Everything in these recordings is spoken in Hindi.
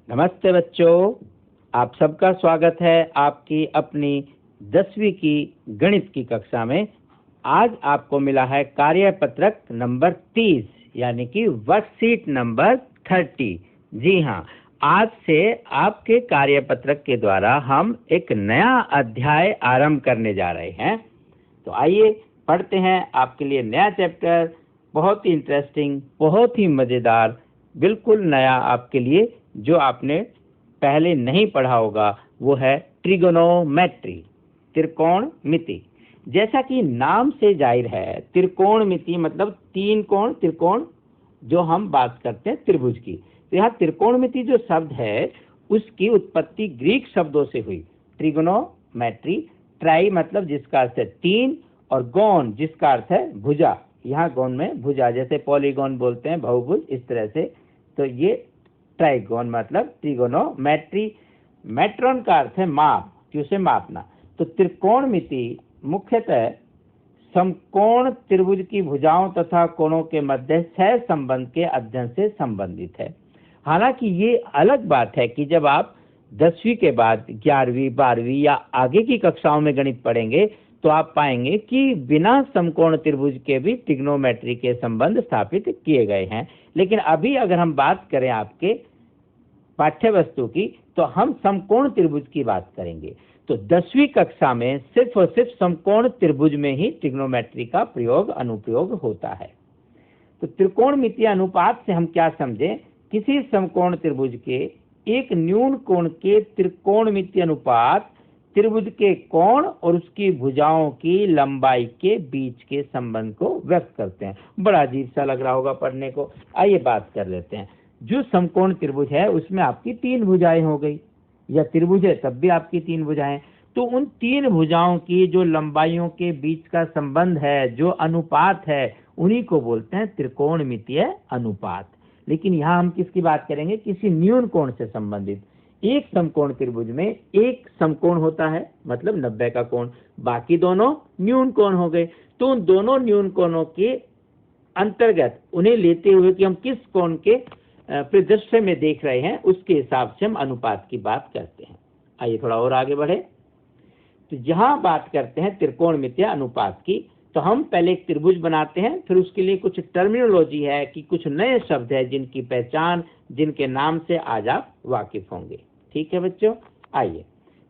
नमस्ते बच्चों, आप सबका स्वागत है आपकी अपनी 10वीं की गणित की कक्षा में। आज आपको मिला है कार्यपत्रक नंबर 30 यानी कि वर्कशीट नंबर 30। जी हाँ, आज से आपके कार्यपत्रक के द्वारा हम एक नया अध्याय आरंभ करने जा रहे हैं। तो आइए पढ़ते हैं आपके लिए नया चैप्टर, बहुत ही इंटरेस्टिंग, बहुत ही मज़ेदार, बिल्कुल नया आपके लिए, जो आपने पहले नहीं पढ़ा होगा। वो है ट्रिगोनोमेट्री, त्रिकोणमिति। जैसा कि नाम से जाहिर है, त्रिकोणमिति मतलब तीन कोण, त्रिकोण जो हम बात करते हैं त्रिभुज की। तो यहाँ त्रिकोणमिति जो शब्द है उसकी उत्पत्ति ग्रीक शब्दों से हुई। ट्रिगोनोमेट्री, ट्राई मतलब जिसका अर्थ है तीन, और गोन जिसका अर्थ है भुजा। यहाँ गोन में भुजा, जैसे पॉलीगॉन बोलते हैं बहुभुज, इस तरह से। तो ये ट्राइगोन मतलब ट्रिगोनोमेट्री। मेट्रॉन का अर्थ है माप, कि उसे मापना। तो त्रिकोणमिति मुख्यतः समकोण त्रिभुज की भुजाओं तथा कोणों के मध्य सह संबंध के अध्ययन से संबंधित है। हालांकि ये अलग बात है कि जब आप 10वीं के बाद 11वीं, 12वीं या आगे की कक्षाओं में गणित पढ़ेंगे तो आप पाएंगे कि बिना समकोण त्रिभुज के भी ट्रिग्नोमेट्री के संबंध स्थापित किए गए हैं। लेकिन अभी अगर हम बात करें आपके पाठ्य वस्तु की, तो हम समकोण त्रिभुज की बात करेंगे। तो 10वीं कक्षा में सिर्फ और सिर्फ समकोण त्रिभुज में ही ट्रिग्नोमेट्री का प्रयोग अनुप्रयोग होता है। तो त्रिकोणमितीय अनुपात से हम क्या समझें? किसी समकोण त्रिभुज के एक न्यून कोण के त्रिकोणमितीय अनुपात त्रिभुज के कोण और उसकी भुजाओं की लंबाई के बीच के संबंध को व्यक्त करते हैं। बड़ा अजीब सा लग रहा होगा पढ़ने को। आइए बात कर लेते हैं। जो समकोण त्रिभुज है उसमें आपकी तीन भुजाएं हो गई, या त्रिभुज है तब भी आपकी तीन भुजाएं। तो उन तीन भुजाओं की जो लंबाइयों के बीच का संबंध है, जो अनुपात है, उन्हीं को बोलते हैं त्रिकोणमितीय अनुपात। लेकिन यहाँ हम किसकी बात करेंगे? किसी न्यून कोण से संबंधित। एक समकोण त्रिभुज में एक समकोण होता है, मतलब 90 का कोण, बाकी दोनों न्यून कोण हो गए। तो उन दोनों न्यून कोणों के अंतर्गत उन्हें लेते हुए कि हम किस कोण के परिदृश्य में देख रहे हैं, उसके हिसाब से हम अनुपात की बात करते हैं। आइए थोड़ा और आगे बढ़े। तो जहां बात करते हैं त्रिकोणमितीय अनुपात की, तो हम पहले एक त्रिभुज बनाते हैं, फिर उसके लिए कुछ टर्मिनोलॉजी है कि कुछ नए शब्द है जिनकी पहचान, जिनके नाम से आज आप वाकिफ होंगे। ठीक है बच्चों, आइए।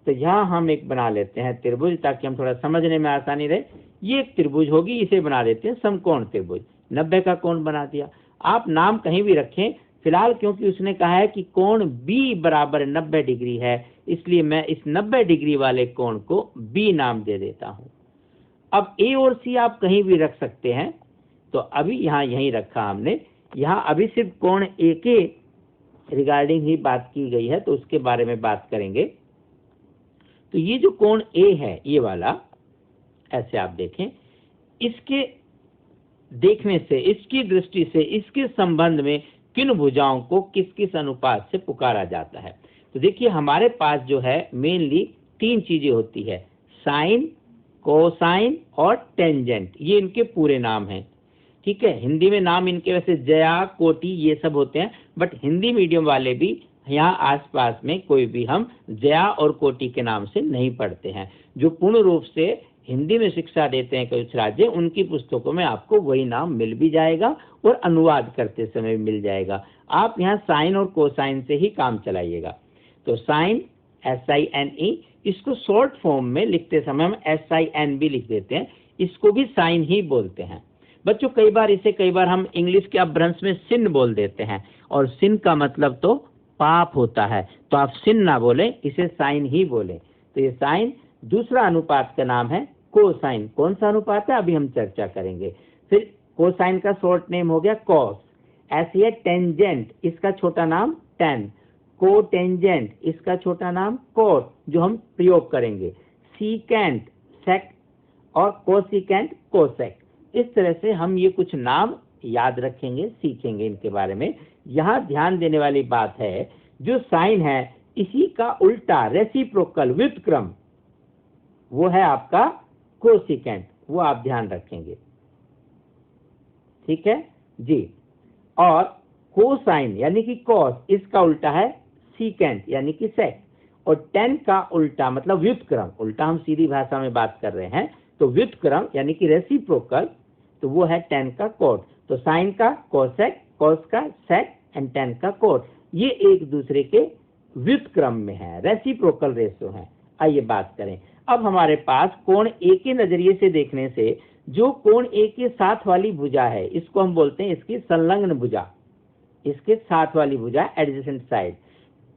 तो यहाँ हम एक बना लेते हैं त्रिभुज, ताकि हम थोड़ा समझने में आसानी रहे। ये एक त्रिभुज होगी, इसे बना देते हैं समकोण त्रिभुज। 90 का कोण बना दिया। आप नाम कहीं भी रखें, फिलहाल क्योंकि उसने कहा है कि कोण बी बराबर 90 डिग्री है, इसलिए मैं इस 90 डिग्री वाले कोण को बी नाम दे देता हूं। अब ए और सी आप कहीं भी रख सकते हैं। तो अभी यहाँ यहीं रखा हमने। यहाँ अभी सिर्फ कोण ए के रिगार्डिंग ही बात की गई है, तो उसके बारे में बात करेंगे। तो ये जो कोण ए है, ये वाला, ऐसे आप देखें, इसके देखने से, इसकी दृष्टि से, इसके संबंध में किन भुजाओं को किस किस अनुपात से पुकारा जाता है। तो देखिए, हमारे पास जो है मेनली तीन चीजें होती है, साइन, कोसाइन और टेंजेंट। ये इनके पूरे नाम हैं। ठीक है, हिंदी में नाम इनके वैसे जया, कोटि, ये सब होते हैं, बट हिंदी मीडियम वाले भी यहाँ आसपास में कोई भी हम जया और कोटि के नाम से नहीं पढ़ते हैं। जो पूर्ण रूप से हिंदी में शिक्षा देते हैं कुछ राज्य, उनकी पुस्तकों में आपको वही नाम मिल भी जाएगा और अनुवाद करते समय मिल जाएगा। आप यहाँ साइन और कोसाइन से ही काम चलाइएगा। तो साइन, SINE, इसको शॉर्ट फॉर्म में लिखते समय हम SIN भी लिख देते हैं, इसको भी साइन ही बोलते हैं बच्चों। कई बार हम इंग्लिश के अपभ्रंश में सिन बोल देते हैं, और सिन का मतलब तो पाप होता है, तो आप सिन ना बोले, इसे साइन ही बोले। तो ये साइन। दूसरा अनुपात का नाम है कोसाइन। कौन सा अनुपात है, अभी हम चर्चा करेंगे। फिर कोसाइन का शॉर्ट नेम हो गया कॉस। ऐसे है टेंजेंट, इसका छोटा नाम टेन। कोटेंजेंट, इसका छोटा नाम कोट, जो हम प्रयोग करेंगे। सीकेंट, सेक, और कोसिकेंट, कोसेक। इस तरह से हम ये कुछ नाम याद रखेंगे, सीखेंगे इनके बारे में। यहाँ ध्यान देने वाली बात है, जो साइन है इसी का उल्टा, रेसिप्रोकल, व्युत्क्रम, वो है आपका कोसिकेंट। वो आप ध्यान रखेंगे। ठीक है जी। और कोसाइन यानी कि कॉस, इसका उल्टा है सीकेंट यानी कि सेक, और tan का उल्टा मतलब व्युत्क्रम, उल्टा हम सीधी भाषा में बात कर रहे हैं, तो व्युत्क्रम यानी कि रेसिप्रोकल, तो वो है tan का कोट। तो साइन का कोसेक, कोस का सेक एंड tan का कोट, ये एक दूसरे के व्युत्क्रम में है, रेसिप्रोकल रेशो है। आइए बात करें। अब हमारे पास कोण ए के नजरिए से देखने से जो कोण ए के साथ वाली भुजा है, इसको हम बोलते हैं इसकी संलग्न भुजा, इसके साथ वाली भुजा एडजेसेंट साइड।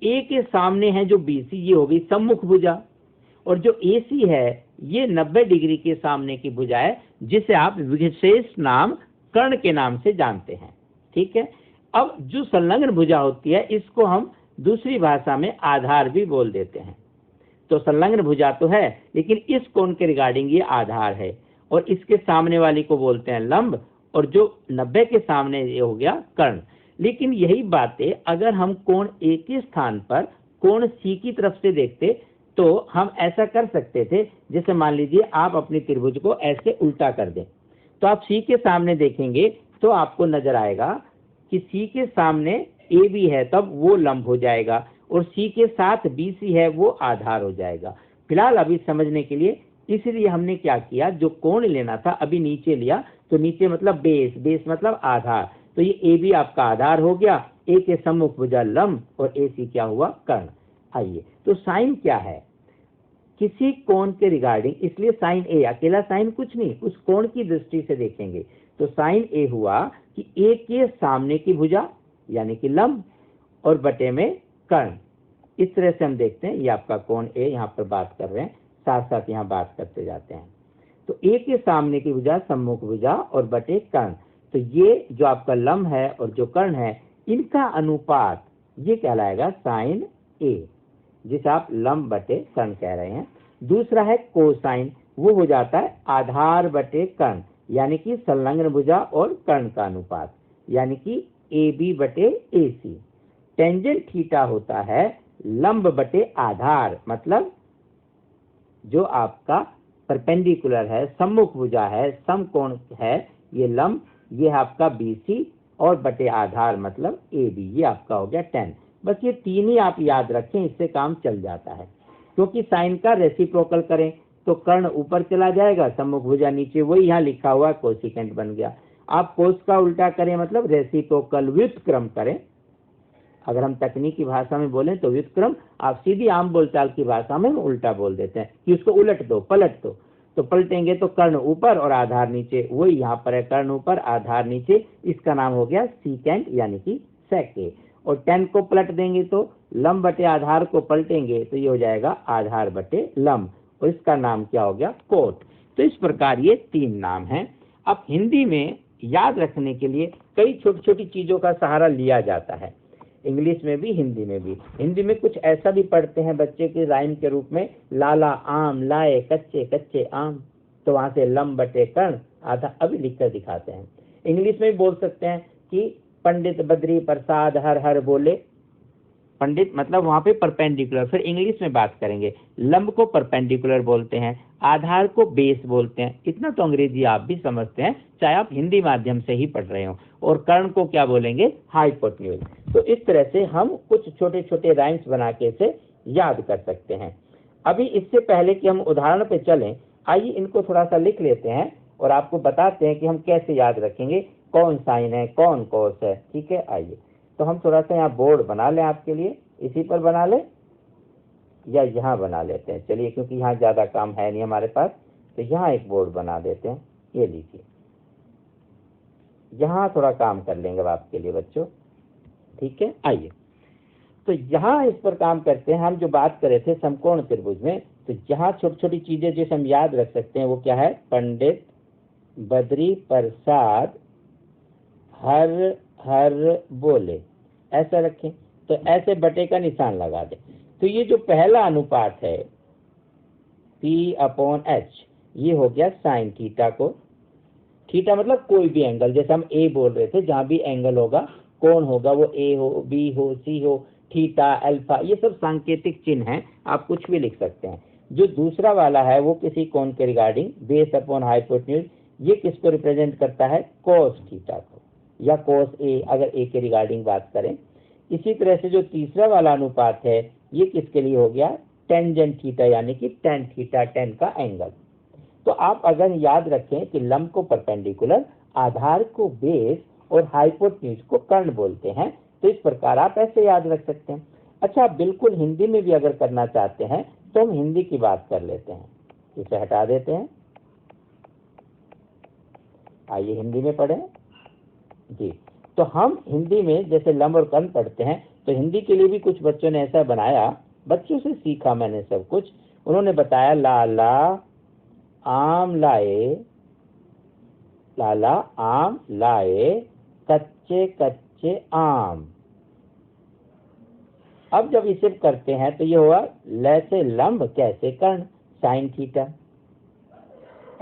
ए के सामने है जो बीसी, ये होगी सम्मुख भुजा, और जो एसी है ये 90 डिग्री के सामने की भुजा है, जिसे आप विशेष नाम कर्ण के नाम से जानते हैं। ठीक है। अब जो संलग्न भुजा होती है इसको हम दूसरी भाषा में आधार भी बोल देते हैं। तो संलग्न भुजा तो है, लेकिन इस कोण के रिगार्डिंग ये आधार है, और इसके सामने वाली को बोलते हैं लंब, और जो 90 के सामने ये हो गया कर्ण। लेकिन यही बातें अगर हम कोण ए के स्थान पर कोण सी की तरफ से देखते तो हम ऐसा कर सकते थे, जैसे मान लीजिए आप अपनी त्रिभुज को ऐसे उल्टा कर दें, तो आप सी के सामने देखेंगे तो आपको नजर आएगा कि सी के सामने ए बी है, तब वो लंब हो जाएगा, और सी के साथ बी सी है वो आधार हो जाएगा। फिलहाल अभी समझने के लिए, इसलिए हमने क्या किया, जो कोण लेना था अभी नीचे लिया, तो नीचे मतलब बेस, बेस मतलब आधार, तो ये ए बी आपका आधार हो गया, ए के सम्मुख भुजा लंब और ए सी क्या हुआ कर्ण। आइए, तो साइन क्या है, किसी कोण के रिगार्डिंग, इसलिए साइन ए, अकेला साइन कुछ नहीं, उस कोण की दृष्टि से देखेंगे। तो साइन ए हुआ कि ए के सामने की भुजा यानी कि लंब और बटे में कर्ण। इस तरह से हम देखते हैं, ये आपका कोण ए, यहाँ पर बात कर रहे हैं, साथ साथ यहाँ बात करते जाते हैं। तो ए के सामने की भुजा सम्मुख भुजा और बटे कर्ण, तो ये जो आपका लंब है और जो कर्ण है, इनका अनुपात ये कहलाएगा साइन ए, जिसे आप लंब बटे कर्ण कह रहे हैं। दूसरा है कोसाइन, वो हो जाता है आधार बटे कर्ण, यानी कि संलग्न भुजा और कर्ण का अनुपात, यानी कि ए बी बटे ए सी। टेंजेंट थीटा होता है लंब बटे आधार, मतलब जो आपका परपेंडिकुलर है, सम्मुख भुजा है, समकोण है, ये लंब, ये है आपका बी सी, और बटे आधार मतलब ए बी, ये आपका हो गया 10। बस ये तीन ही आप याद रखें, इससे काम चल जाता है। क्योंकि साइन का रेसिप्रोकल करें तो कर्ण ऊपर चला जाएगा, सम्मुख भुजा नीचे, वही यहाँ लिखा हुआ कोसिकेंट बन गया। आप कोस का उल्टा करें मतलब रेसिप्रोकल व्युत्क्रम करें, अगर हम तकनीकी भाषा में बोलें तो व्युत्क्रम, आप सीधी आम बोलचाल की भाषा में उल्टा बोल देते हैं कि उसको उलट दो, पलट दो। तो पलटेंगे तो कर्ण ऊपर और आधार नीचे, वही यहाँ पर है, कर्ण ऊपर आधार नीचे, इसका नाम हो गया सीकेंट यानी कि सेक। और 10 को पलट देंगे तो लंब बटे आधार को पलटेंगे तो ये हो जाएगा आधार बटे लंब, और इसका नाम क्या हो गया कोट। तो इस प्रकार ये तीन नाम हैं। अब हिंदी में याद रखने के लिए कई छोटी छोटी चीजों का सहारा लिया जाता है, इंग्लिश में भी हिंदी में भी। हिंदी में कुछ ऐसा भी पढ़ते हैं बच्चे के राइम के रूप में, लाला आम लाए कच्चे कच्चे आम, तो वहां से लंब बटे कर्ण आधा अभी लिखकर दिखाते हैं। इंग्लिश में भी बोल सकते हैं कि पंडित बद्री प्रसाद हर हर बोले, पंडित मतलब वहां पे परपेंडिकुलर, फिर इंग्लिश में बात करेंगे, लंब को परपेंडिकुलर बोलते हैं, आधार को बेस बोलते हैं। इतना तो अंग्रेजी आप भी समझते हैं, चाहे आप हिंदी माध्यम से ही पढ़ रहे हो। और कर्ण को क्या बोलेंगे, हाइपोटेन्यूज। तो इस तरह से हम कुछ छोटे छोटे राइम्स बना के इसे याद कर सकते हैं। अभी इससे पहले कि हम उदाहरण पे चलें, आइए इनको थोड़ा सा लिख लेते हैं और आपको बताते हैं कि हम कैसे याद रखेंगे, कौन साइन है कौन कोस है। ठीक है, आइए तो हम थोड़ा सा यहाँ बोर्ड बना लें आपके लिए, इसी पर बना लें या यहाँ बना लेते हैं, चलिए, क्योंकि यहाँ ज्यादा काम है नहीं हमारे पास, तो यहाँ एक बोर्ड बना देते हैं। ये लीजिए, यहाँ थोड़ा काम कर लेंगे अब आपके लिए बच्चों। ठीक है, आइए तो यहाँ इस पर काम करते हैं। हम जो बात कर रहे थे समकोण त्रिभुज में, तो यहाँ छोटी छोटी चीजें जिसे हम याद रख सकते हैं वो क्या है, पंडित बद्री प्रसाद हर हर बोले, ऐसा रखें। तो ऐसे बटे का निशान लगा दें। तो ये जो पहला अनुपात है P/H, ये हो गया साइन थीटा को। थीटा मतलब कोई भी एंगल, जैसे हम ए बोल रहे थे, जहां भी एंगल होगा, कौन होगा, वो ए हो, बी हो, सी हो, थीटा, अल्फा, ये सब सांकेतिक चिन्ह हैं, आप कुछ भी लिख सकते हैं। जो दूसरा वाला है वो किसी कोण के रिगार्डिंग बेस अपॉन हाइपोटेन्यूज, ये किसको रिप्रेजेंट करता है, कोस थीटा को, या कोस ए, अगर ए के रिगार्डिंग बात करें। इसी तरह से जो तीसरा वाला अनुपात है ये किसके लिए हो गया, टेंजेंट थीटा, यानी कि टेन थीटा, टेन का एंगल। तो आप अगर याद रखें कि लंब को परपेंडिकुलर, आधार को बेस और हाइपोटेन्यूज को कर्ण बोलते हैं, तो इस प्रकार आप ऐसे याद रख सकते हैं। अच्छा, बिल्कुल हिंदी में भी अगर करना चाहते हैं तो हम हिंदी की बात कर लेते हैं, इसे हटा देते हैं। आइए हिंदी में पढ़ें जी। तो हम हिंदी में जैसे लंब और कर्ण पढ़ते हैं, तो हिंदी के लिए भी कुछ बच्चों ने ऐसा बनाया, बच्चों से सीखा मैंने सब कुछ। उन्होंने बताया लाला आम लाए, लाला आम लाए कच्चे कच्चे आम। अब जब इसे करते हैं तो ये हुआ ल से लंब, कैसे कर्ण, साइन थीटा।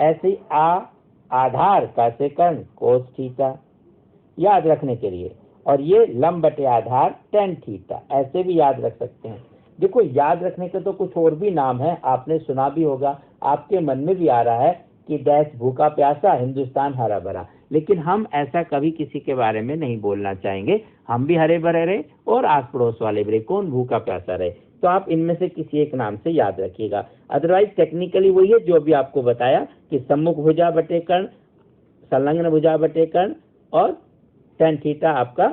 ऐसे आधार का से कर्ण, कोस थीटा, याद रखने के लिए। और ये लंब बटे आधार टेन थीटा, ऐसे भी याद रख सकते हैं। देखो, याद रखने के तो कुछ और भी नाम है, आपने सुना भी होगा, आपके मन में भी आ रहा है कि देश भूखा प्यासा, हिंदुस्तान हरा भरा, लेकिन हम ऐसा कभी किसी के बारे में नहीं बोलना चाहेंगे। हम भी हरे भरे रहे और आस पड़ोस वाले भी रहे, कौन भूखा प्यासा रहे। तो आप इनमें से किसी एक नाम से याद रखिएगा। अदरवाइज टेक्निकली वही है जो अभी आपको बताया कि सम्मुख भुजा बटे कर्ण, संलग्न भुजा बटे कर्ण, और टेन थीटा आपका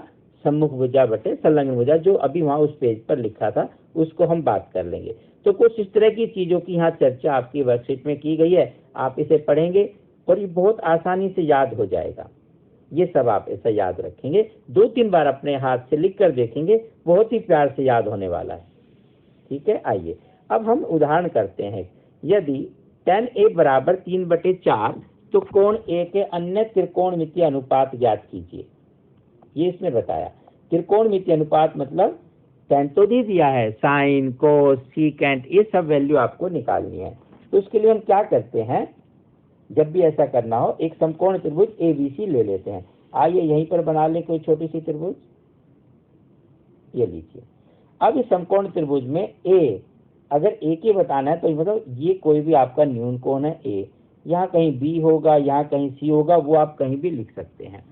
सम्मुख भुजा बटे संलग्न भुजा, जो अभी वहां उस पेज पर लिखा था उसको हम बात कर लेंगे। तो कुछ इस तरह की चीजों की यहाँ चर्चा आपकी वर्कशीट में की गई है। आप इसे पढ़ेंगे और ये बहुत आसानी से याद हो जाएगा। ये सब आप ऐसा याद रखेंगे, 2-3 बार अपने हाथ से लिख कर देखेंगे, बहुत ही प्यार से याद होने वाला है। ठीक है, आइए अब हम उदाहरण करते हैं। यदि tan A बराबर 3/4, तो कोण A के अन्य त्रिकोणमितीय अनुपात ज्ञात कीजिए। ये इसमें बताया। त्रिकोणमितीय अनुपात मतलब tan तो दे दिया है, साइन, कोस, सीकेंट, ये सब वैल्यू आपको निकालनी है। तो उसके लिए हम क्या करते हैं, जब भी ऐसा करना हो, एक समकोण त्रिभुज ABC ले लेते हैं। आइए यहीं पर बना लें कोई छोटी सी त्रिभुज, ये लीजिए। अब इस समकोण त्रिभुज में A, अगर A के बताना है तो मतलब ये कोई भी आपका न्यून कोण है A, यहाँ कहीं B होगा, यहाँ कहीं C होगा, वो आप कहीं भी लिख सकते हैं।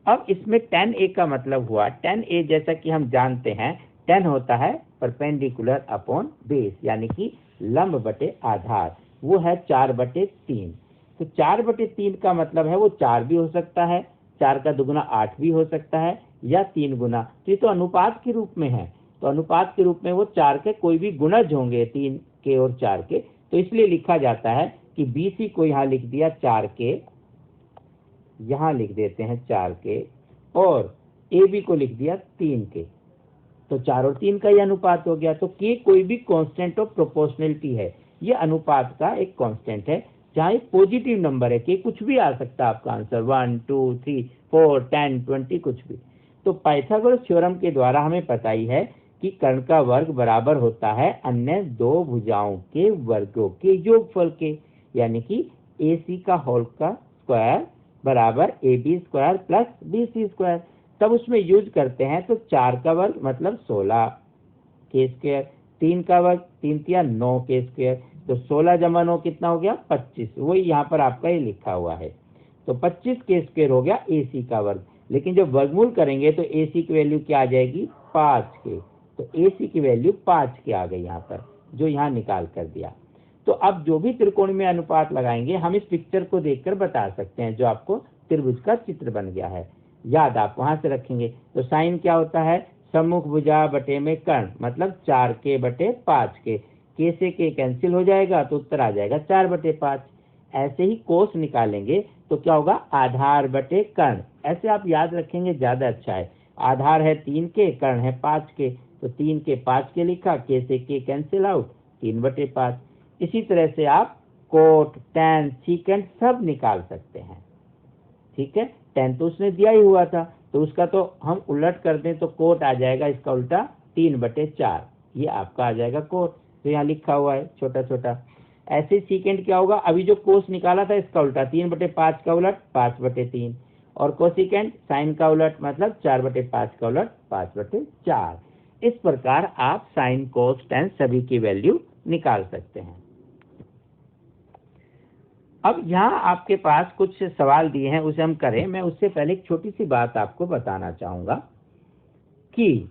अब इसमें tan A का मतलब हुआ, tan A जैसा कि हम जानते हैं, tan होता है परपेंडिकुलर अपॉन बेस, यानी कि लंब बटे आधार, वो है 4/3। तो 4/3 का मतलब है वो 4 भी हो सकता है, 4 का दुगुना 8 भी हो सकता है, या 3 गुना। तो ये तो अनुपात के रूप में है, तो अनुपात के रूप में वो 4 के कोई भी गुणज होंगे, 3 के और 4 के। तो इसलिए लिखा जाता है कि BC को यहाँ लिख दिया 4 के, यहाँ लिख देते हैं 4 के, और AB को लिख दिया 3 के। तो 4 और 3 का ये अनुपात हो गया। तो K कोई भी कांस्टेंट ऑफ प्रोपोर्शनलिटी है, ये अनुपात का एक कांस्टेंट है, जहाँ एक पॉजिटिव नंबर है। K कुछ भी आ सकता है आपका आंसर, 1, 2, 3, 4, 10, 20, कुछ भी। तो पाइथागोरस थ्योरम के द्वारा हमें पता ही है कि कर्ण का वर्ग बराबर होता है अन्य दो भुजाओं के वर्गों के योगफल के, यानी कि AC का होल का स्क्वायर बराबर AB square plus BC square. तब उसमें यूज करते हैं तो 4 का वर्ग मतलब 16 के स्क्वायर, 3 का वर्ग 3 तिया 9 के स्क्वायर, तो 16 जमा 9 कितना हो गया 25। वही यहाँ पर आपका ये लिखा हुआ है। तो 25 के स्क्वायर हो गया AC का वर्ग। लेकिन जब वर्गमूल करेंगे तो AC की वैल्यू क्या आ जाएगी, 5 के। तो AC की वैल्यू 5 के आ गई यहाँ पर, जो यहाँ निकाल कर दिया। तो अब जो भी त्रिकोण में अनुपात लगाएंगे, हम इस पिक्चर को देखकर बता सकते हैं, जो आपको त्रिभुज का चित्र बन गया है, याद आप वहां से रखेंगे। तो साइन क्या होता है, सम्मुख भुजा बटे में कर्ण, मतलब 4 बटे 5 के से के कैंसिल हो जाएगा, तो उत्तर आ जाएगा 4/5। ऐसे ही कोस निकालेंगे तो क्या होगा, आधार बटे कर्ण। ऐसे आप याद रखेंगे, ज्यादा अच्छा है। आधार है 3 के, कर्ण है 5 के, तो 3 के 5 के लिखा, के से के कैंसिल आउट, 3/5। इसी तरह से आप कोट, टैन, सीकेंट सब निकाल सकते हैं। ठीक है, टैन तो उसने दिया ही हुआ था, तो उसका तो हम उलट कर दें तो कोट आ जाएगा इसका उल्टा 3/4, ये आपका आ जाएगा कोट, तो यहाँ लिखा हुआ है छोटा छोटा। ऐसे सीकेंट क्या होगा, अभी जो कोस निकाला था इसका उल्टा, 3/5 का उलट 5/3, और कोसिकेंट साइन का उलट मतलब 4/5 का उलट 5/4। इस प्रकार आप साइन, कोस, टैन सभी की वैल्यू निकाल सकते हैं। अब यहाँ आपके पास कुछ सवाल दिए हैं, उसे हम करें। मैं उससे पहले एक छोटी सी बात आपको बताना चाहूंगा कि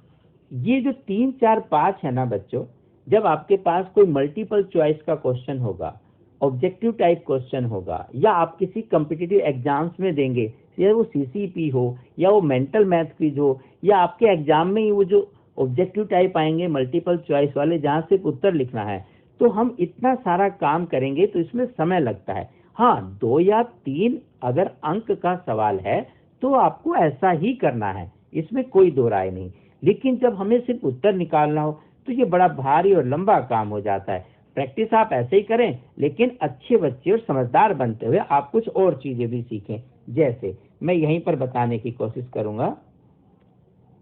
ये जो 3, 4, 5 है ना बच्चों, जब आपके पास कोई मल्टीपल चॉइस का क्वेश्चन होगा, ऑब्जेक्टिव टाइप क्वेश्चन होगा, या आप किसी कॉम्पिटिटिव एग्जाम्स में देंगे, या वो सीसीपी हो या वो मेंटल मैथ क्विज हो, या आपके एग्जाम में ही वो जो ऑब्जेक्टिव टाइप आएंगे मल्टीपल चॉइस वाले जहां सिर्फ उत्तर लिखना है, तो हम इतना सारा काम करेंगे तो इसमें समय लगता है। हाँ, 2 या 3 अगर अंक का सवाल है तो आपको ऐसा ही करना है, इसमें कोई दो राय नहीं। लेकिन जब हमें सिर्फ उत्तर निकालना हो तो ये बड़ा भारी और लंबा काम हो जाता है। प्रैक्टिस आप ऐसे ही करें, लेकिन अच्छे बच्चे और समझदार बनते हुए आप कुछ और चीजें भी सीखें। जैसे मैं यहीं पर बताने की कोशिश करूंगा,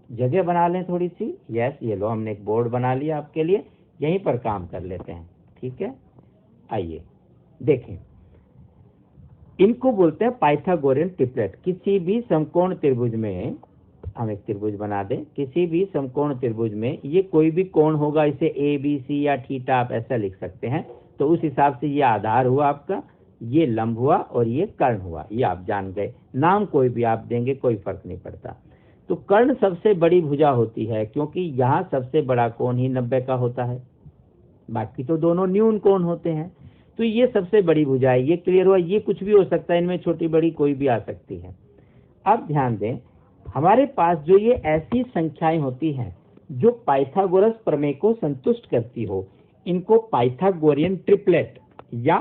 जगह बना लें थोड़ी सी। यस, ये लो, हमने एक बोर्ड बना लिया आपके लिए, यहीं पर काम कर लेते हैं। ठीक है, आइए देखें। इनको बोलते हैं पाइथागोरियन ट्रिपलेट। किसी भी समकोण त्रिभुज में, हम एक त्रिभुज बना दें, किसी भी समकोण त्रिभुज में ये कोई भी कोण होगा, इसे ए बी सी या थीटा आप ऐसा लिख सकते हैं। तो उस हिसाब से ये आधार हुआ आपका, ये लंब हुआ और ये कर्ण हुआ, ये आप जान गए। नाम कोई भी आप देंगे, कोई फर्क नहीं पड़ता। तो कर्ण सबसे बड़ी भुजा होती है, क्योंकि यहाँ सबसे बड़ा कोण ही 90 का होता है, बाकी तो दोनों न्यून कोण होते हैं। तो ये सबसे बड़ी भुजा है, ये क्लियर हुआ। ये कुछ भी हो सकता है, इनमें छोटी बड़ी कोई भी आ सकती है। अब ध्यान दें, हमारे पास जो ये ऐसी संख्याएं होती हैं जो पाइथागोरस प्रमेय को संतुष्ट करती हो, इनको पाइथागोरियन ट्रिपलेट या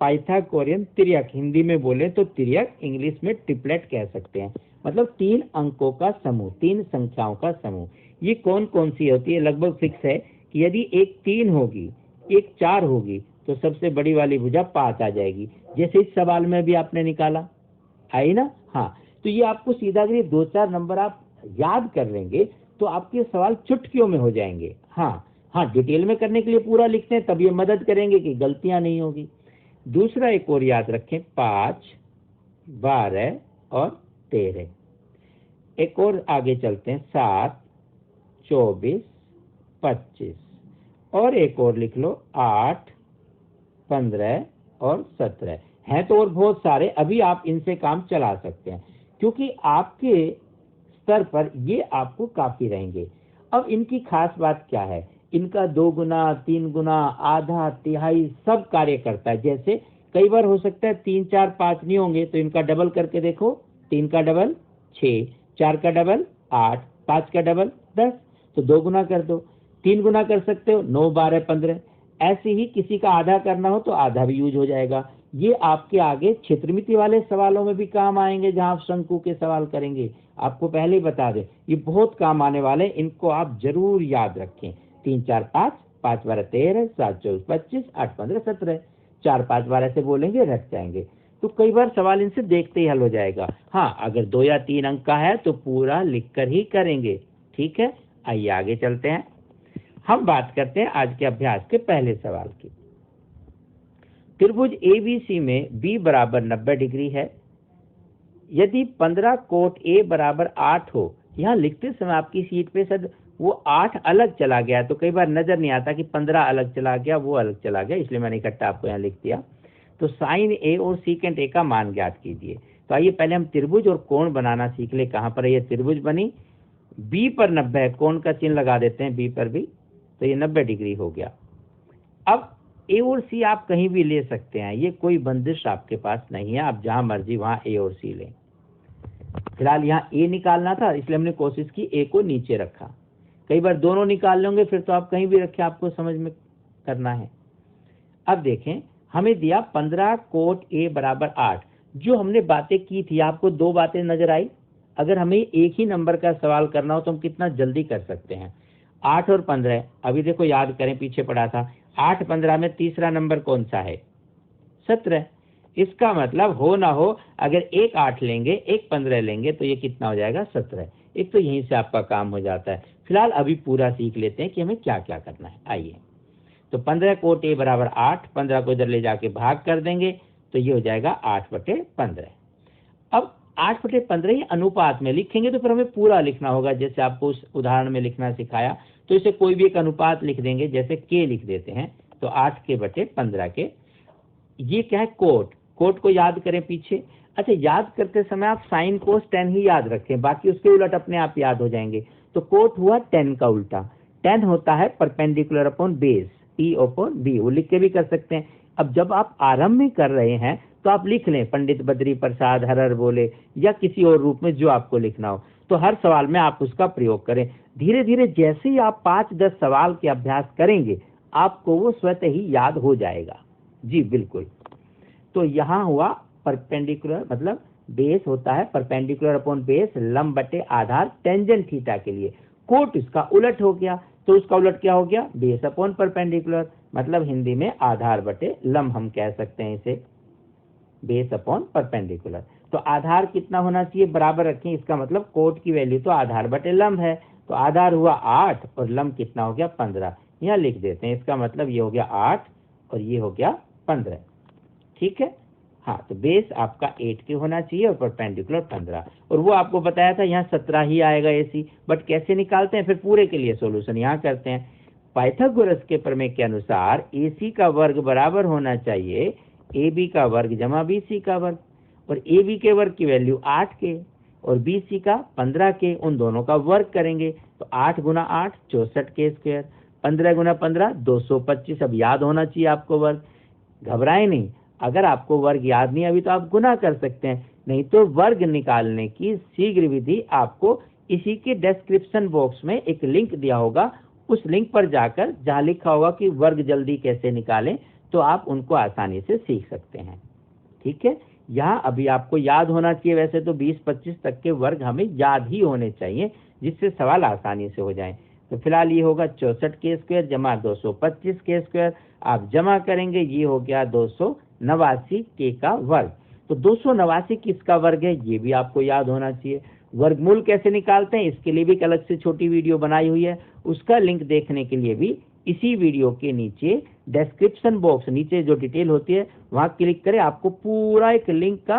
पाइथागोरियन तिर्यक, हिंदी में बोले तो तिर्यक, इंग्लिश में ट्रिपलेट कह सकते हैं। मतलब 3 अंकों का समूह, 3 संख्याओं का समूह। ये कौन कौन सी होती है? लगभग फिक्स है कि यदि एक 3 होगी, एक 4 होगी, तो सबसे बड़ी वाली भुजा 5 आ जाएगी। जैसे इस सवाल में भी आपने निकाला, आई ना? हाँ, तो ये आपको सीधा अगर 2-4 नंबर आप याद कर लेंगे तो आपके सवाल चुटकियों में हो जाएंगे। हाँ, डिटेल में करने के लिए पूरा लिखते हैं, तब ये मदद करेंगे कि गलतियां नहीं होगी। दूसरा एक और याद रखें, 5, 12 और 13। एक और आगे चलते हैं, 7, 24, 25, और एक और लिख लो, 8, 15 और 17 हैं। तो और बहुत सारे, अभी आप इनसे काम चला सकते हैं, क्योंकि आपके स्तर पर ये आपको काफी रहेंगे। अब इनकी खास बात क्या है? इनका 2 गुना, 3 गुना, आधा, तिहाई सब कार्य करता है। जैसे कई बार हो सकता है 3, 4, 5 नहीं होंगे, तो इनका डबल करके देखो। 3 का डबल 6, 4 का डबल 8, 5 का डबल 10, तो 2 गुना कर दो। 3 गुना कर सकते हो, 9, 12, 15। ऐसे ही किसी का आधा करना हो तो आधा भी यूज हो जाएगा। ये आपके आगे क्षेत्रमिति वाले सवालों में भी काम आएंगे, जहां आप शंकु के सवाल करेंगे। आपको पहले ही बता दें, ये बहुत काम आने वाले, इनको आप जरूर याद रखें। 3, 4, 5, 5, 12, 13, 7, 24, 25, 8, 15, 17, 4, 5 बार ऐसे बोलेंगे, रख जाएंगे। तो कई बार सवाल इनसे देखते ही हल हो जाएगा। हाँ, अगर 2 या 3 अंक का है तो पूरा लिख कर ही करेंगे। ठीक है, आइए आगे चलते हैं। हम बात करते हैं आज के अभ्यास के पहले सवाल की। त्रिभुज एबीसी में b बराबर 90 डिग्री है। यदि 15 कोट a बराबर 8 हो, यहाँ लिखते समय आपकी सीट पे शायद वो 8 अलग चला गया, तो कई बार नजर नहीं आता कि 15 अलग चला गया, वो अलग चला गया, इसलिए मैंने इकट्ठा आपको यहाँ लिख दिया। तो साइन a और सीकेंट a का मान ज्ञात कीजिए। तो आइए पहले हम त्रिभुज और कोण बनाना सीख ले। कहाँ पर है ये त्रिभुज बनी? b पर 90 है, कोण का चिन्ह लगा देते हैं b पर भी, तो ये 90 डिग्री हो गया। अब ए और सी आप कहीं भी ले सकते हैं, ये कोई बंदिश आपके पास नहीं है, आप जहां मर्जी वहां ए और सी लें। फिलहाल यहाँ ए निकालना था, इसलिए हमने कोशिश की ए को नीचे रखा। कई बार दोनों निकाल लेंगे, फिर तो आप कहीं भी रखें, आपको समझ में करना है। अब देखें, हमें दिया 15 कोट ए बराबर 8। जो हमने बातें की थी, आपको 2 बातें नजर आई। अगर हमें एक ही नंबर का सवाल करना हो तो हम कितना जल्दी कर सकते हैं। 8 और 15, अभी देखो याद करें, पीछे पढ़ा था। 8, 15 में तीसरा नंबर कौन सा है? 17। इसका मतलब हो ना हो, अगर एक 8 लेंगे, एक 15 लेंगे, तो ये कितना हो जाएगा? 17। एक तो यहीं से आपका काम हो जाता है। फिलहाल अभी पूरा सीख लेते हैं कि हमें क्या क्या करना है। आइए, तो 15 कोट ए बराबर 8, 15 को इधर ले जाके भाग कर देंगे, तो ये हो जाएगा 8/15। अब 8/15 ही अनुपात में लिखेंगे, तो फिर हमें पूरा लिखना होगा, जैसे आपको उस उदाहरण में लिखना सिखाया। तो इसे कोई भी एक अनुपात लिख देंगे, जैसे के लिख देते हैं, तो 8/15 के। ये क्या है? कोट को याद करें पीछे। अच्छा, याद करते समय आप साइन कोस टेन ही याद रखें, बाकी उसके उलट अपने आप याद हो जाएंगे। तो कोट हुआ 10 का उल्टा। 10 होता है perpendicular upon base, P upon B, वो लिख के भी कर सकते हैं। अब जब आप आरंभ में कर रहे हैं तो आप लिख लें पंडित बद्री प्रसाद हरर बोले, या किसी और रूप में जो आपको लिखना हो, तो हर सवाल में आप उसका प्रयोग करें। धीरे धीरे जैसे ही आप 5-10 सवाल के अभ्यास करेंगे आपको वो स्वतः ही याद हो जाएगा। जी बिल्कुल। तो यहाँ हुआ परपेंडिकुलर, मतलब बेस होता है परपेंडिकुलर अपॉन बेस, लंब बटे आधार टेंजेंट थीटा के लिए। कोट इसका उलट हो गया, तो उसका उलट क्या हो गया, बेस अपॉन परपेंडिकुलर, मतलब हिंदी में आधार बटे लंब हम कह सकते हैं इसे, बेस अपॉन परपेंडिकुलर। तो आधार कितना होना चाहिए, बराबर रखें, इसका मतलब कोट की वैल्यू तो आधार बटे लंब है, तो आधार हुआ 8 और लंब कितना हो गया 15। यहाँ लिख देते हैं, इसका मतलब ये हो गया 8 और ये हो गया 15। ठीक है। हाँ, तो बेस आपका 8 के होना चाहिए और परपेंडिकुलर 15, और वो आपको बताया था यहाँ 17 ही आएगा AC। बट कैसे निकालते हैं, फिर पूरे के लिए सॉल्यूशन यहाँ करते हैं। पाइथागोरस के प्रमेय के अनुसार AC का वर्ग बराबर होना चाहिए AB का वर्ग जमा BC का वर्ग, और AB के वर्ग की वैल्यू 8 के और BC का 15 के, उन दोनों का वर्ग करेंगे तो 8 गुना 8 64 के स्क्वायर, 15 गुना 15 225। अब याद होना चाहिए आपको वर्ग, घबराएं नहीं, अगर आपको वर्ग याद नहीं अभी तो आप गुना कर सकते हैं, नहीं तो वर्ग निकालने की शीघ्र विधि आपको इसी के डिस्क्रिप्शन बॉक्स में एक लिंक दिया होगा, उस लिंक पर जाकर जहां लिखा होगा कि वर्ग जल्दी कैसे निकालें, तो आप उनको आसानी से सीख सकते हैं। ठीक है। यहाँ अभी आपको याद होना चाहिए, वैसे तो 20-25 तक के वर्ग हमें याद ही होने चाहिए जिससे सवाल आसानी से हो जाए। तो फिलहाल ये होगा 64 के स्क्वायर जमा 225 के स्क्वायर, आप जमा करेंगे ये हो गया 289 के का वर्ग। तो 289 किसका वर्ग है ये भी आपको याद होना चाहिए। वर्गमूल कैसे निकालते हैं इसके लिए भी एक अलग से छोटी वीडियो बनाई हुई है, उसका लिंक देखने के लिए भी इसी वीडियो के नीचे डिस्क्रिप्शन बॉक्स नीचे जो डिटेल होती है वहां क्लिक करें, आपको पूरा एक लिंक का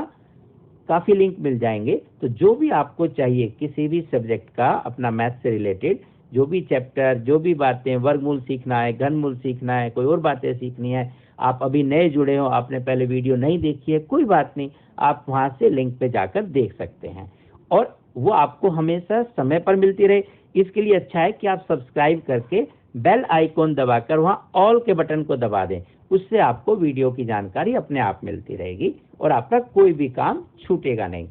काफी लिंक मिल जाएंगे। तो जो भी आपको चाहिए किसी भी सब्जेक्ट का, अपना मैथ से रिलेटेड जो भी चैप्टर, जो भी बातें, वर्गमूल सीखना है, घनमूल सीखना है, कोई और बातें सीखनी है, आप अभी नए जुड़े हो, आपने पहले वीडियो नहीं देखी है, कोई बात नहीं, आप वहां से लिंक पे जाकर देख सकते हैं, और वो आपको हमेशा समय पर मिलती रहे। इसके लिए अच्छा है कि आप सब्सक्राइब करके बेल आइकॉन दबाकर वहां ऑल के बटन को दबा दें, उससे आपको वीडियो की जानकारी अपने आप मिलती रहेगी और आपका कोई भी काम छूटेगा नहीं।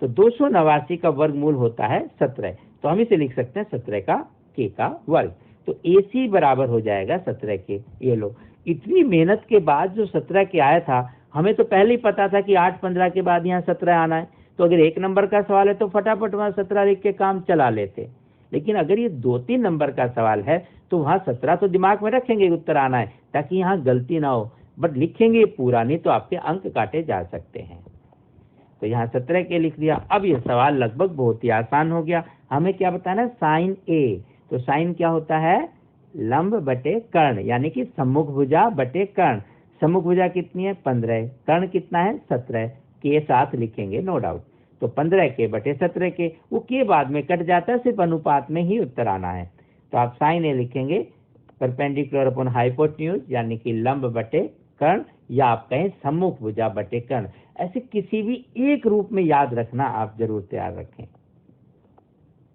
तो 289 का वर्गमूल होता है 17, तो हम इसे लिख सकते हैं 17 का के का वर्ग। तो AC बराबर हो जाएगा 17 के। ये लो, इतनी मेहनत के बाद जो 17 के आया था, हमें तो पहले ही पता था कि 8-15 के बाद यहाँ 17 आना है, तो अगर 1 नंबर का सवाल है तो फटाफट वहां 17 लिख के काम चला लेते। लेकिन अगर ये 2-3 नंबर का सवाल है तो वहां 17 तो दिमाग में रखेंगे उत्तर आना है, ताकि यहाँ गलती ना हो, बट लिखेंगे पूरा, नहीं तो आपके अंक काटे जा सकते हैं। तो यहाँ 17 के लिख दिया। अब ये सवाल लगभग बहुत ही आसान हो गया। हमें क्या बताना है, साइन A। तो साइन क्या होता है, लंब बटे कर्ण, यानी कि सम्मुख भुजा बटे कर्ण। सम्मुख भुजा कितनी है 15, कर्ण कितना है 17, के साथ लिखेंगे नो डाउट। तो 15 के बटे 17 के, वो के बाद में कट जाता है, सिर्फ अनुपात में ही उत्तर आना है। तो आप साइन A लिखेंगे परपेंडिकुलर अपॉन हाइपोटेन्यूज, यानी कि लंब बटे कर्ण, या आप कहें सम्मुख भुजा बटे कर्ण, ऐसे किसी भी एक रूप में याद रखना आप जरूर तैयार रखें।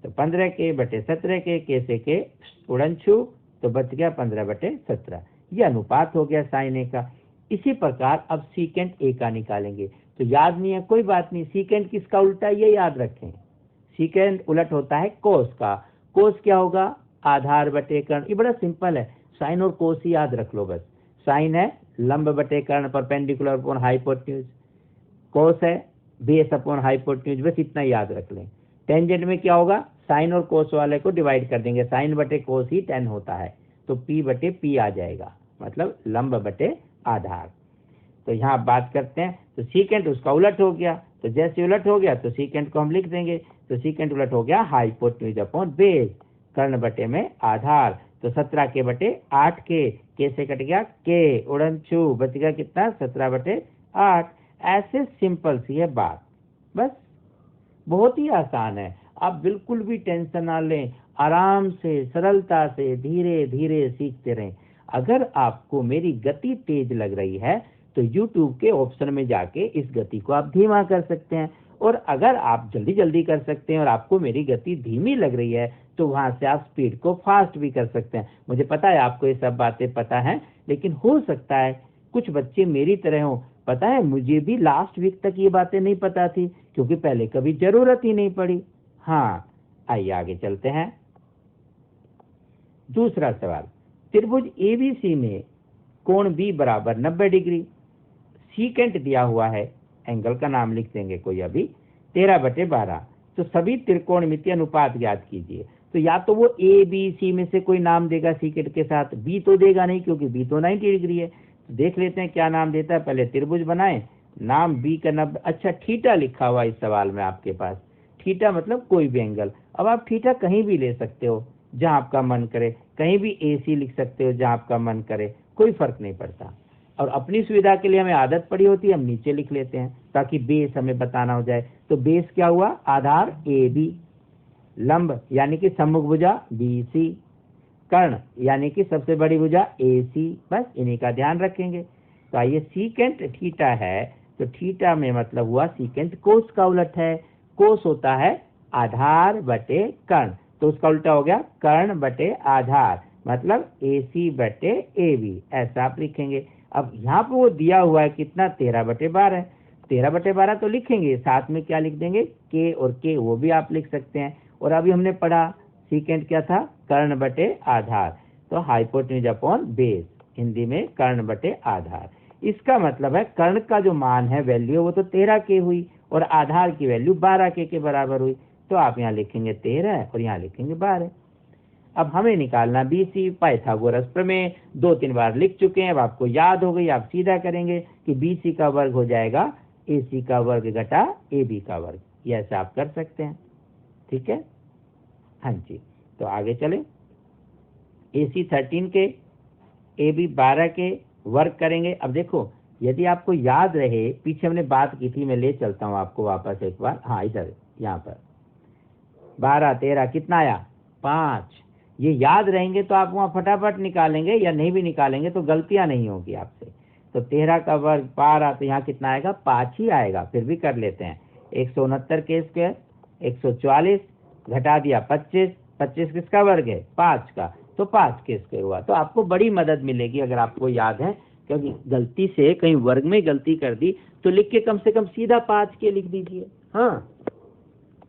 तो 15 के बटे 17 के से के उड़न छू, तो बच गया 15 बटे 17, ये अनुपात हो गया साइन A का। इसी प्रकार अब सीकेंट A का निकालेंगे। तो याद नहीं है कोई बात नहीं, सीकेंट किसका उल्टा ये याद रखें, सीकेंट उलट होता है कोस का। कोस क्या होगा, आधार बटे कर्ण, ये बड़ा सिंपल है, साइन और कोस ही याद रख लो बस। साइन है लंब बटे कर्ण परपेंडिकुलर अपॉन हाइपोटेन्यूज, कोस है बेस अपॉन हाइपोटेन्यूज, बस इतना याद रख लें। टेंजेंट में क्या होगा, साइन और कोस वाले को डिवाइड कर देंगे, साइन बटे कोस ही tan होता है, तो P बटे P आ जाएगा, मतलब लंब बटे आधार। तो यहाँ बात करते हैं, तो सीकेंट उसका उलट हो गया, तो जैसे उलट हो गया तो सीकेंट को हम लिख देंगे, तो सीकेंट उलट हो गया हाइपोटेन्यूज अपॉन बेस, कर्ण बटे में आधार। तो 17 के बटे 8 के से कट गया के, उड़न छू, बच गया कितना 17 बटे 8। ऐसे सिंपल सी है बात, बस बहुत ही आसान है, आप बिल्कुल भी टेंशन ना लें, आराम से सरलता से धीरे धीरे सीखते रहें। अगर आपको मेरी गति तेज लग रही है तो YouTube के ऑप्शन में जाके इस गति को आप धीमा कर सकते हैं, और अगर आप जल्दी जल्दी कर सकते हैं और आपको मेरी गति धीमी लग रही है तो वहां से आप स्पीड को फास्ट भी कर सकते हैं। मुझे पता है आपको ये सब बातें पता है, लेकिन हो सकता है कुछ बच्चे मेरी तरह हो। पता है मुझे भी लास्ट वीक तक ये बातें नहीं पता थी, क्योंकि पहले कभी जरूरत ही नहीं पड़ी। हाँ, आइए आगे चलते हैं। दूसरा सवाल, त्रिभुज एबीसी में कोण बी बराबर 90 डिग्री, सीकेंट दिया हुआ है, एंगल का नाम लिख देंगे कोई अभी, 13/12। तो सभी त्रिकोणमितीय अनुपात ज्ञात कीजिए। तो या तो वो ए बी सी में से कोई नाम देगा सीकेंट के साथ, बी तो देगा नहीं क्योंकि बी तो 90 डिग्री है। तो देख लेते हैं क्या नाम देता है। पहले त्रिभुज बनाए, नाम बी का 90। अच्छा, थीटा लिखा हुआ इस सवाल में आपके पास। थीटा मतलब कोई भी एंगल। अब आप थीटा कहीं भी ले सकते हो जहां आपका मन करे, कहीं भी AC लिख सकते हो जहां आपका मन करे, कोई फर्क नहीं पड़ता। और अपनी सुविधा के लिए हमें आदत पड़ी होती है, हम नीचे लिख लेते हैं ताकि बेस हमें बताना हो जाए। तो बेस क्या हुआ, आधार AB, लंब यानी कि सम्मुख भुजा BC, कर्ण यानी कि सबसे बड़ी भुजा AC। बस इन्हीं का ध्यान रखेंगे। तो आइए, सीकेंट थीटा है तो थीटा में मतलब हुआ सीकेंट कोस का उलट है। कोस होता है आधार बटे कर्ण, तो उसका उल्टा हो गया कर्ण बटे आधार, मतलब AC बटे AB, ऐसा आप लिखेंगे। अब यहाँ पे वो दिया हुआ है कितना, 13/12। 13/12 तो लिखेंगे, साथ में क्या लिख देंगे, K और K वो भी आप लिख सकते हैं। और अभी हमने पढ़ा सीकेंट क्या था, कर्ण बटे आधार, तो हाइपोटेन्यूज अपॉन बेस, हिंदी में कर्ण बटे आधार। इसका मतलब है कर्ण का जो मान है वैल्यू वो तो 13K हुई और आधार की वैल्यू 12K के बराबर हुई। तो आप यहाँ लिखेंगे 13 और यहाँ लिखेंगे 12। अब हमें निकालना BC, पाइथागोरस प्रमेय 2-3 बार लिख चुके हैं, अब आपको याद हो गई। आप सीधा करेंगे कि BC का वर्ग हो जाएगा AC का वर्ग घटा AB का वर्ग, ये ऐसा आप कर सकते हैं। ठीक है, हाँ जी। तो आगे चले, AC 13K, AB 12K वर्ग करेंगे। अब देखो, यदि आपको याद रहे, पीछे हमने बात की थी, मैं ले चलता हूँ आपको वापस एक बार। हाँ, इधर यहाँ पर 12 13 कितना आया, 5। ये याद रहेंगे तो आप वहाँ फटाफट निकालेंगे, या नहीं भी निकालेंगे तो गलतियां नहीं होगी आपसे। तो 13 का वर्ग 12, तो यहाँ कितना आएगा, 5 ही आएगा। फिर भी कर लेते हैं, 169K स्क्वायर, 144 घटा दिया 25, 25 किसका वर्ग है, 5 का, तो 5K स्क्वायर हुआ। तो आपको बड़ी मदद मिलेगी अगर आपको याद है, क्योंकि गलती से कहीं वर्ग में गलती कर दी तो लिख के कम से कम सीधा 5K लिख दीजिए। हाँ,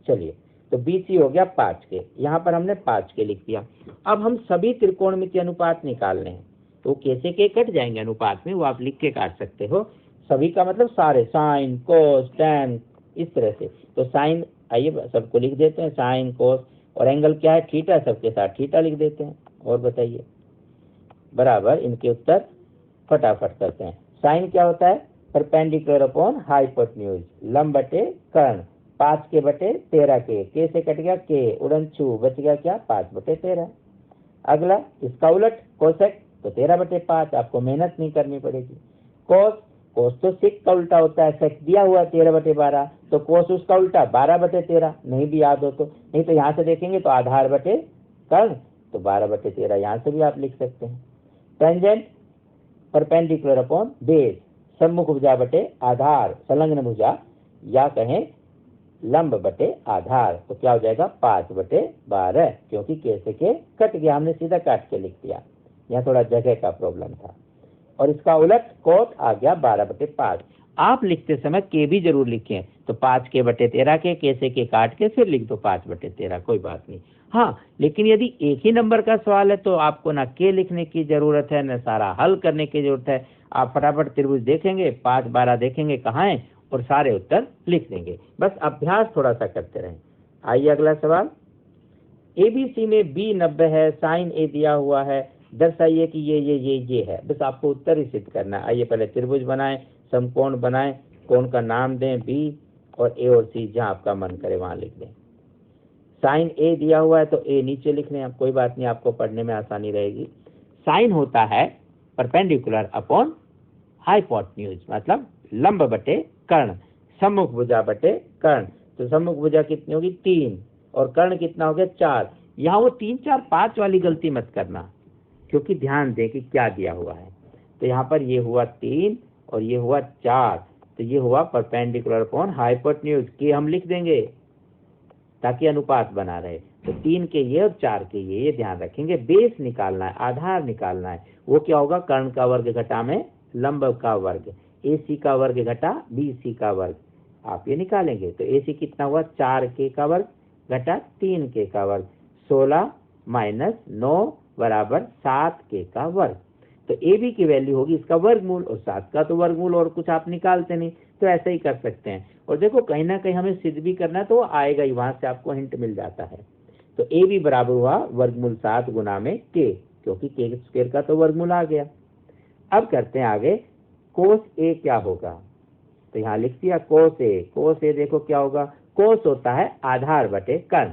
चलिए, तो BC हो गया 5K, यहाँ पर हमने 5K लिख दिया। अब हम सभी त्रिकोणमितीय अनुपात निकालने हैं, तो कैसे के कट जाएंगे अनुपात में, वो आप लिख के काट सकते हो। सभी का मतलब सारे, साइन कोस टैन, इस तरह से। तो साइन, आइए सबको लिख देते हैं, साइन कोस, और एंगल क्या है, थीटा, सबके साथ थीटा लिख देते हैं। और बताइए, बराबर इनके उत्तर फटाफट करते हैं। साइन क्या होता है, परपेंडिकुलर अपॉन हाइपोटेन्यूज, लंब बटे कर्ण, 5K बटे 13K, K से कट गया K, उड़न छू, बच गया क्या, 5/13। अगला इसका उलट कोसेक, तो 13/5, आपको मेहनत नहीं करनी पड़ेगी। कोस, कोस तो सिक का उल्टा होता है, सेक दिया हुआ 13/12, तो कोस उसका उल्टा 12/13, नहीं भी याद हो तो। नहीं तो यहाँ से देखेंगे तो आधार बटे कर्ण, तो 12/13 यहाँ से भी आप लिख सकते हैं। टेंजेंट, परपेंडिकुलर अपॉन बेस, सम्मुख भुजा बटे आधार, संलग्न भुजा, या कहें लंब बटे आधार, तो क्या हो जाएगा, 5/12, क्योंकि K से K कट गया, हमने सीधा काट के लिख दिया, यहाँ थोड़ा जगह का प्रॉब्लम था। और इसका उलट कोट आ गया 12/5। आप लिखते समय K भी जरूर लिखें, तो 5K/13K, K से K काट के फिर लिख दो 5/13, कोई बात नहीं। हाँ, लेकिन यदि एक ही नंबर का सवाल है तो आपको ना K लिखने की जरूरत है, न सारा हल करने की जरूरत है। आप फटाफट त्रिभुज देखेंगे, 5 12 देखेंगे कहाँ है, और सारे उत्तर लिख देंगे। बस अभ्यास थोड़ा सा करते रहें। आइए अगला सवाल, ABC में B 90 है, साइन A दिया हुआ है, दर्शाइए कि ये है। बस आपको उत्तर ही सिद्ध करना है। आइए पहले त्रिभुज बनाएं, समकोण बनाएं, कोण का नाम दें B, और A और C जहां आपका मन करे वहां लिख दें। साइन A दिया हुआ है तो A नीचे लिख लें, कोई बात नहीं, आपको पढ़ने में आसानी रहेगी। साइन होता है परपेंडिकुलर अपॉन हाइपोटेन्यूज, मतलब लंब बटे कर्ण, सम्मुख भुजा बटे कर्ण। तो सम्मुख भुजा कितनी होगी, 3, और कर्ण कितना हो गया, 4। यहाँ वो 3 4 5 वाली गलती मत करना, क्योंकि ध्यान दें कि क्या दिया हुआ है। तो यहाँ पर ये हुआ 3 और ये हुआ 4, तो ये हुआ परपेंडिकुलर अपॉन हाइपोटेन्यूज, के हम लिख देंगे ताकि अनुपात बना रहे। तो 3 के ये और 4 के ये ध्यान रखेंगे। बेस निकालना है, आधार निकालना है। वो क्या होगा, कर्ण का वर्ग घटा में लंब का वर्ग, AC का वर्ग घटा BC का वर्ग। आप ये निकालेंगे तो AC कितना हुआ, 4K का वर्ग घटा 3K का वर्ग, 16 माइनस 9 बराबर 7K का वर्ग। तो AB की वैल्यू होगी इसका वर्गमूल, और 7 का तो वर्गमूल, और कुछ आप निकालते नहीं, तो ऐसे ही कर सकते हैं। और देखो कहीं ना कहीं हमें सिद्ध भी करना है तो वो आएगा ही, वहां से आपको हिंट मिल जाता है। तो AB बराबर हुआ वर्गमूल 7 गुना में K, क्योंकि K स्क्वायर का तो वर्गमूल आ गया। अब करते हैं आगे, कोस A क्या होगा, तो यहाँ लिख दिया कोस A। कोस A देखो क्या होगा, कोस होता है आधार बटे कर्ण,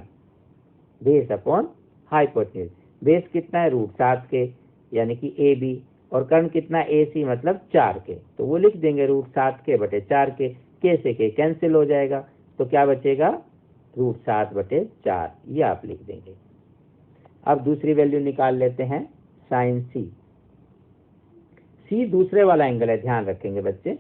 बेस अपॉन हाइपोटेन्यूज। बेस कितना है, √7 के, यानी कि AB, और कर्ण कितना AC मतलब 4K, तो वो लिख देंगे √7 के बटे 4K। K से K कैंसिल हो जाएगा, तो क्या बचेगा, √7 बटे 4, ये आप लिख देंगे। अब दूसरी वैल्यू निकाल लेते हैं, साइन C दूसरे वाला एंगल है, ध्यान रखेंगे बच्चे।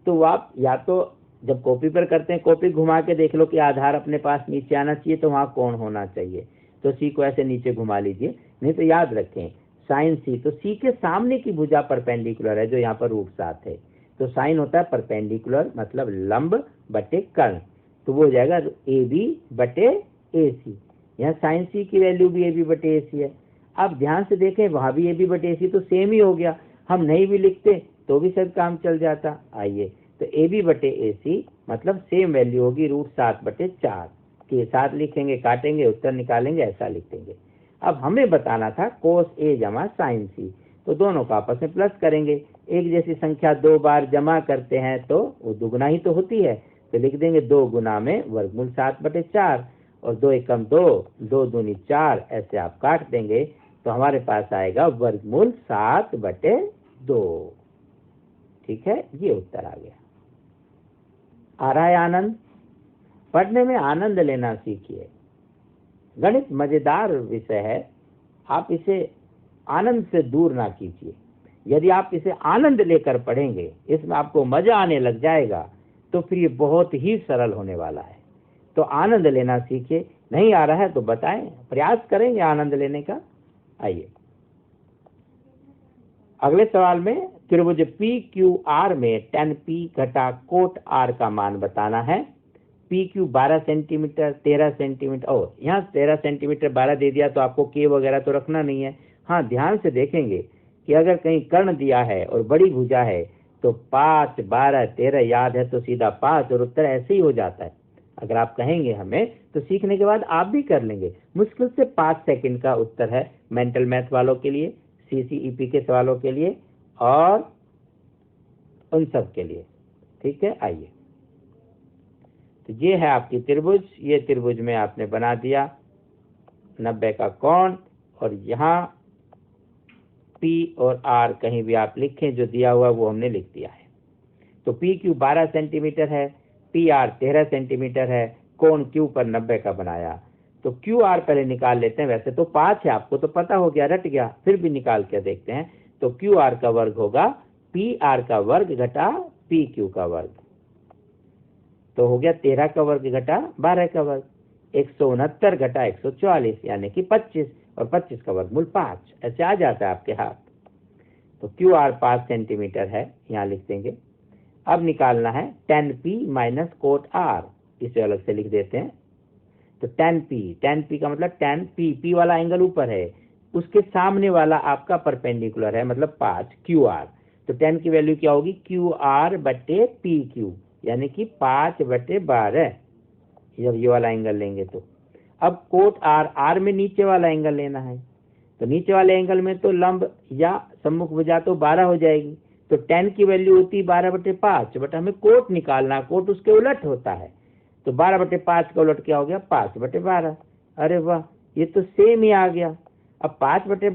तो आप या तो जब कॉपी पर करते हैं, कॉपी घुमा के देख लो कि आधार अपने पास नीचे आना चाहिए, तो वहां कोण होना चाहिए, तो C को ऐसे नीचे घुमा लीजिए। नहीं तो याद रखें साइन C, तो C के सामने की भुजा परपेंडिकुलर है, जो यहाँ पर √7 है, तो साइन होता है परपेंडिकुलर मतलब लंब बटे कर्ण, तो वो हो जाएगा AB बटे AC। यहाँ साइन C की वैल्यू भी AB बटे AC है। अब ध्यान से देखें, वहां भी AB बटे AC तो सेम ही हो गया, हम नहीं भी लिखते तो भी सब काम चल जाता। आइए, तो AB बटे AC मतलब सेम वैल्यू होगी √7 बटे 4 के साथ लिखेंगे, काटेंगे, उत्तर निकालेंगे, ऐसा लिखेंगे। अब हमें बताना था कोस A जमा साइन C, तो दोनों का आपस में प्लस करेंगे। एक जैसी संख्या 2 बार जमा करते हैं तो वो दुगुना ही तो होती है, तो लिख देंगे 2 गुना में वर्गमूल 7 बटे 4, और 2 एकम 2, 2 दूनी 4, ऐसे आप काट देंगे, तो हमारे पास आएगा वर्गमूल 7 बटे 2। ठीक है, ये उत्तर आ गया। आ रहा है आनंद, पढ़ने में आनंद लेना सीखिए। गणित मजेदार विषय है, आप इसे आनंद से दूर ना कीजिए। यदि आप इसे आनंद लेकर पढ़ेंगे, इसमें आपको मजा आने लग जाएगा, तो फिर ये बहुत ही सरल होने वाला है। तो आनंद लेना सीखिए। नहीं आ रहा है तो बताएं, प्रयास करेंगे आनंद लेने का। आइए अगले सवाल में, त्रिभुज PQR में tan P घटा कोट R का मान बताना है। PQ 12 सेंटीमीटर, 13 सेंटीमीटर, और यहाँ 13 सेंटीमीटर 12 दे दिया, तो आपको K वगैरह तो रखना नहीं है। हाँ, ध्यान से देखेंगे कि अगर कहीं कर्ण दिया है और बड़ी भुजा है, तो 5, 12, 13 याद है तो सीधा 5, और उत्तर ऐसे ही हो जाता है। अगर आप कहेंगे हमें, तो सीखने के बाद आप भी कर लेंगे। मुश्किल से 5 सेकंड का उत्तर है, मेंटल मैथ वालों के लिए, CCEP के सवालों के लिए, और उन सब के लिए। ठीक है, आइए, तो ये है आपकी त्रिभुज। ये त्रिभुज में आपने बना दिया 90 का कोण, और यहाँ P और R कहीं भी आप लिखें, जो दिया हुआ वो हमने लिख दिया है। तो PQ 12 सेंटीमीटर है, PR 13 सेंटीमीटर है, कोण Q पर 90 का बनाया। तो QR पहले निकाल लेते हैं, वैसे तो 5 है, आपको तो पता हो गया, रट गया, फिर भी निकाल के देखते हैं। तो QR का वर्ग होगा PR का वर्ग घटा PQ का वर्ग, तो हो गया 13 का वर्ग घटा 12 का वर्ग, 169 घटा 144 यानी कि 25, और 25 का वर्गमूल 5, ऐसे आ जाता है आपके हाथ। तो QR 5 सेंटीमीटर है, यहाँ लिख देंगे। अब निकालना है tan P minus cot R, इसे अलग से लिख देते हैं। तो tan P का मतलब tan P वाला एंगल ऊपर है, उसके सामने वाला आपका परपेंडिकुलर है, मतलब 5 QR। तो tan की वैल्यू क्या होगी, QR बटे PQ, यानी कि 5 बटे 12, जब ये वाला एंगल लेंगे तो। अब कोट R में नीचे वाला एंगल लेना है, तो नीचे वाले एंगल में तो लंब या सम्मुख भुजा तो 12 हो जाएगी, तो tan की वैल्यू होती है 12 बटे 5, बट हमें कोट निकालना, कोट उसके उलट होता है, तो 12 बटे 5 का उलट क्या हो गया, 5 बटे 12। अरे वाह, ये तो सेम ही आ गया। अब 5 बटे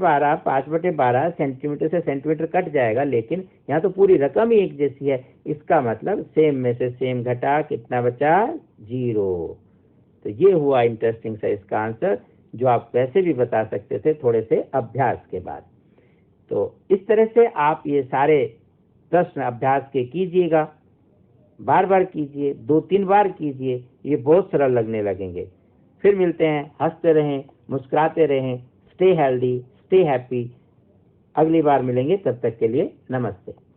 12 सेंटीमीटर से सेंटीमीटर कट जाएगा, लेकिन यहाँ तो पूरी रकम ही एक जैसी है, इसका मतलब सेम में से सेम घटा, कितना बचा, 0। तो ये हुआ इंटरेस्टिंग सा इसका आंसर, जो आप वैसे भी बता सकते थे थोड़े से अभ्यास के बाद। तो इस तरह से आप ये सारे प्रश्न अभ्यास के कीजिएगा, बार बार कीजिए, 2-3 बार कीजिए, ये बहुत सरल लगने लगेंगे। फिर मिलते हैं। हंसते रहें, मुस्कुराते रहें। Stay healthy, stay happy. अगली बार मिलेंगे, तब तक के लिए नमस्ते।